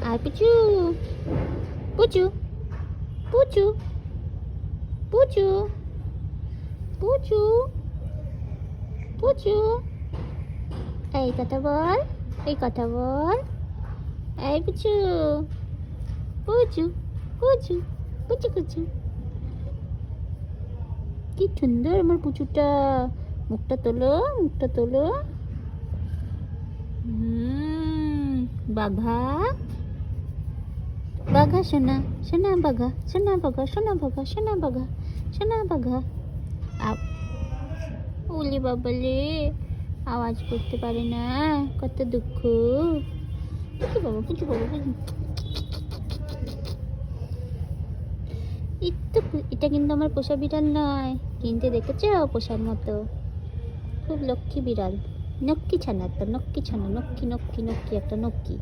আর পুচু পুচু পুচু পুচু পুচু পুচু এই কথা বল, এই কথা বল। এই পুচু পুচু পুচু পুচু পুচু। কি সুন্দর আমার পুচুটা। মুখটা তোলো, মুখটা তোলো। বাঘা বাঘা সোনা, সোনা বাঘা, সোনা বাঘা, সোনা বাঘা, সোনা বাঘা, সোনা বাঘা। ওলে বাবালে, আওয়াজ করতে পারে না, কত দুঃখ। পুচু বাবা, পুচু বাবা, এটা কিন্তু আমার পোষা বিড়াল নয়, কিনতে দেখেছো পোষার মতো। খুব লক্ষ্মী বিড়াল, নক্কি ছানা একটা, নক্কি ছানা, নক্কি নক্কি নক্কি একটা নক্কি।